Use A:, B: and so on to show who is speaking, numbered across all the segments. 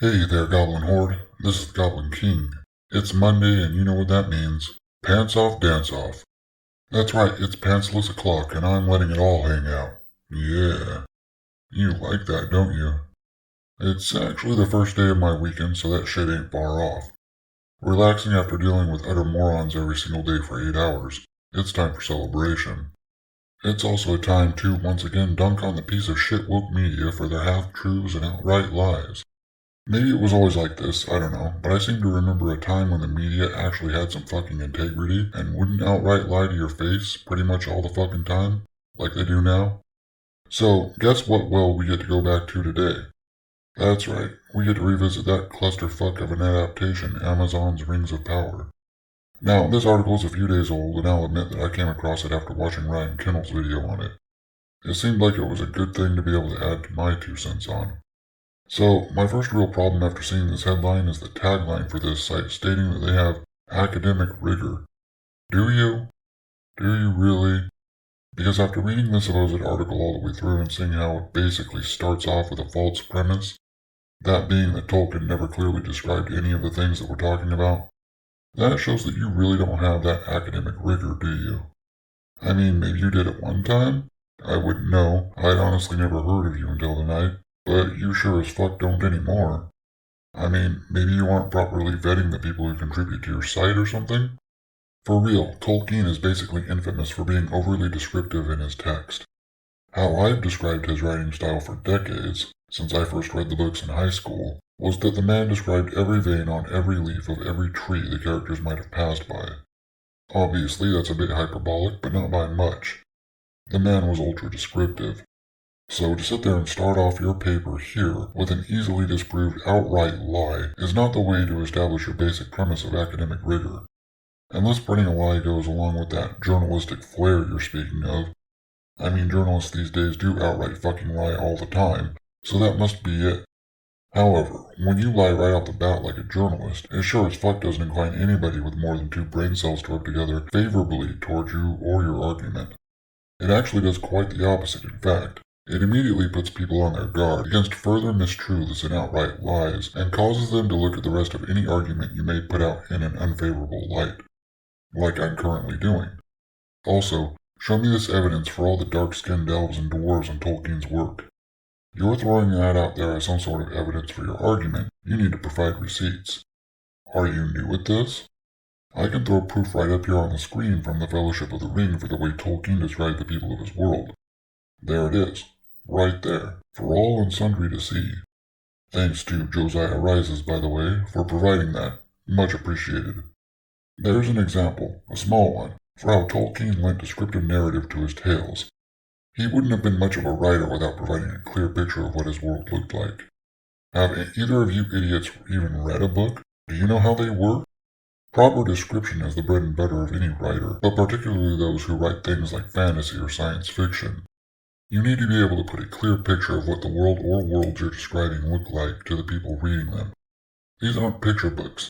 A: Hey there, Goblin Horde. This is the Goblin King. It's Monday, and you know what that means. Pants off, dance off. That's right, it's pantsless o'clock, and I'm letting it all hang out. Yeah. You like that, don't you? It's actually the first day of my weekend, so that shit ain't far off. Relaxing after dealing with utter morons every single day for 8 hours. It's time for celebration. It's also a time to, once again, dunk on the piece of shit woke media for their half-truths and outright lies. Maybe it was always like this, I don't know, but I seem to remember a time when the media actually had some fucking integrity and wouldn't outright lie to your face pretty much all the fucking time, like they do now. So, guess what well we get to go back to today? That's right, we get to revisit that clusterfuck of an adaptation, Amazon's Rings of Power. Now, this article is a few days old, and I'll admit that I came across it after watching Ryan Kinnell's video on it. It seemed like it was a good thing to be able to add to my 2 cents on. So, my first real problem after seeing this headline is the tagline for this site stating that they have academic rigor. Do you? Do you really? Because after reading this supposed article all the way through and seeing how it basically starts off with a false premise, that being that Tolkien never clearly described any of the things that we're talking about, that shows that you really don't have that academic rigor, do you? I mean, maybe you did at one time? I wouldn't know. I'd honestly never heard of you until tonight. But you sure as fuck don't anymore. I mean, maybe you aren't properly vetting the people who contribute to your site or something? For real, Tolkien is basically infamous for being overly descriptive in his text. How I've described his writing style for decades, since I first read the books in high school, was that the man described every vein on every leaf of every tree the characters might have passed by. Obviously, that's a bit hyperbolic, but not by much. The man was ultra descriptive. So to sit there and start off your paper here with an easily disproved outright lie is not the way to establish your basic premise of academic rigor. Unless spreading a lie goes along with that journalistic flair you're speaking of. I mean, journalists these days do outright fucking lie all the time, so that must be it. However, when you lie right off the bat like a journalist, it sure as fuck doesn't incline anybody with more than 2 brain cells to rub together favorably toward you or your argument. It actually does quite the opposite, in fact. It immediately puts people on their guard against further mistruths and outright lies, and causes them to look at the rest of any argument you may put out in an unfavorable light, like I'm currently doing. Also, show me this evidence for all the dark-skinned elves and dwarves in Tolkien's work. You're throwing that out there as some sort of evidence for your argument. You need to provide receipts. Are you new at this? I can throw proof right up here on the screen from the Fellowship of the Ring for the way Tolkien described the people of his world. There it is. Right there, for all and sundry to see. Thanks to Josiah Rises, by the way, for providing that. Much appreciated. There's an example, a small one, for how Tolkien lent descriptive narrative to his tales. He wouldn't have been much of a writer without providing a clear picture of what his world looked like. Have either of you idiots even read a book? Do you know how they work? Proper description is the bread and butter of any writer, but particularly those who write things like fantasy or science fiction. You need to be able to put a clear picture of what the world or worlds you're describing look like to the people reading them. These aren't picture books.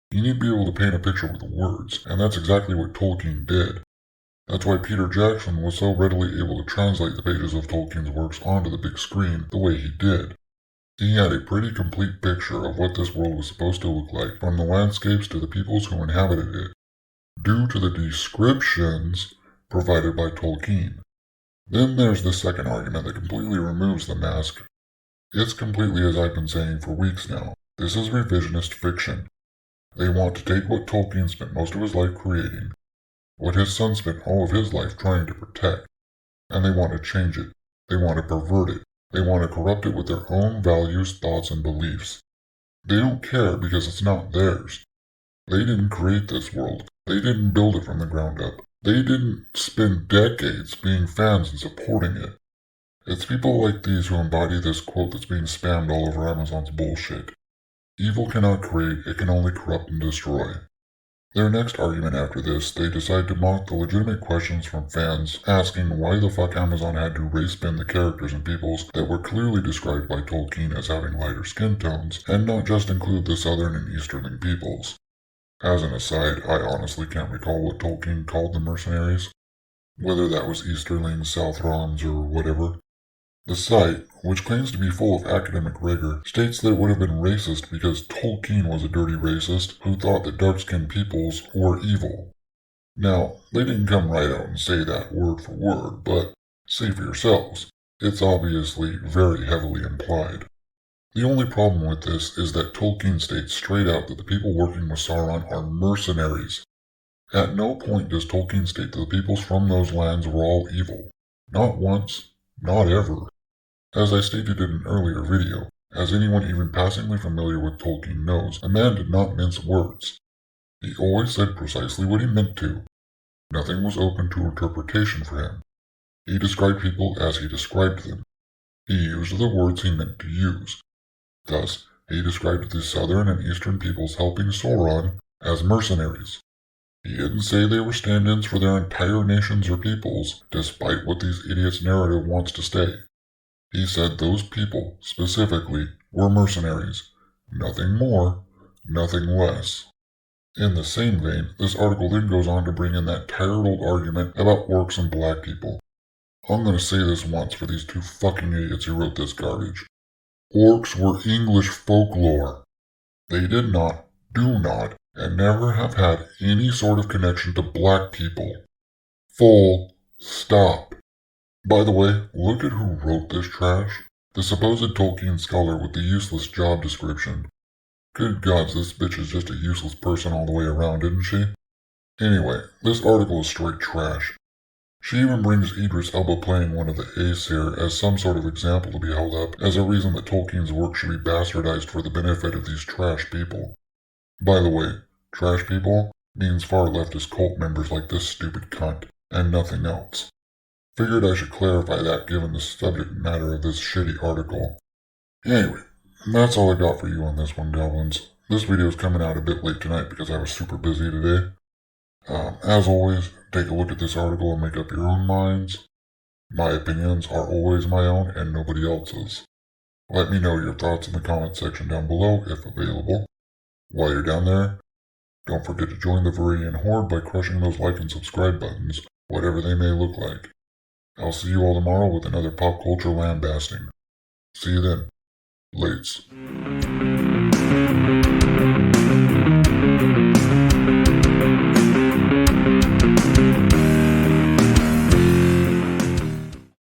A: You need to be able to paint a picture with words, and that's exactly what Tolkien did. That's why Peter Jackson was so readily able to translate the pages of Tolkien's works onto the big screen the way he did. He had a pretty complete picture of what this world was supposed to look like, from the landscapes to the peoples who inhabited it, due to the descriptions provided by Tolkien. Then there's the second argument that completely removes the mask. It's completely as I've been saying for weeks now. This is revisionist fiction. They want to take what Tolkien spent most of his life creating, what his son spent all of his life trying to protect, and they want to change it. They want to pervert it. They want to corrupt it with their own values, thoughts, and beliefs. They don't care because it's not theirs. They didn't create this world. They didn't build it from the ground up. They didn't spend decades being fans and supporting it. It's people like these who embody this quote that's being spammed all over Amazon's bullshit. Evil cannot create, it can only corrupt and destroy. Their next argument after this, they decide to mock the legitimate questions from fans asking why the fuck Amazon had to race-bin the characters and peoples that were clearly described by Tolkien as having lighter skin tones, and not just include the southern and easterling peoples. As an aside, I honestly can't recall what Tolkien called the mercenaries. Whether that was Easterlings, Southrons, or whatever. The site, which claims to be full of academic rigor, states that it would have been racist because Tolkien was a dirty racist who thought that dark-skinned peoples were evil. Now, they didn't come right out and say that word for word, but see for yourselves. It's obviously very heavily implied. The only problem with this is that Tolkien states straight out that the people working with Sauron are mercenaries. At no point does Tolkien state that the peoples from those lands were all evil. Not once, not ever. As I stated in an earlier video, as anyone even passingly familiar with Tolkien knows, the man did not mince words. He always said precisely what he meant to. Nothing was open to interpretation for him. He described people as he described them. He used the words he meant to use. Thus, he described the southern and eastern peoples helping Sauron as mercenaries. He didn't say they were stand-ins for their entire nations or peoples, despite what these idiots' narrative wants to state. He said those people, specifically, were mercenaries. Nothing more, nothing less. In the same vein, this article then goes on to bring in that tired old argument about orcs and black people. I'm gonna say this once for these two fucking idiots who wrote this garbage. Orcs were English folklore. They did not, do not, and never have had any sort of connection to black people. Full stop. By the way, look at who wrote this trash. The supposed Tolkien scholar with the useless job description. Good gods, this bitch is just a useless person all the way around, isn't she? Anyway, this article is straight trash. She even brings Idris Elba playing one of the Aesir as some sort of example to be held up as a reason that Tolkien's work should be bastardized for the benefit of these trash people. By the way, trash people means far leftist cult members like this stupid cunt, and nothing else. Figured I should clarify that given the subject matter of this shitty article. Anyway, that's all I got for you on this one, Goblins. This video is coming out a bit late tonight because I was super busy today. As always, take a look at this article and make up your own minds. My opinions are always my own and nobody else's. Let me know your thoughts in the comment section down below if available. While you're down there, don't forget to join the Viridian Horde by crushing those like and subscribe buttons, whatever they may look like. I'll see you all tomorrow with another pop culture lambasting. See you then. Lates.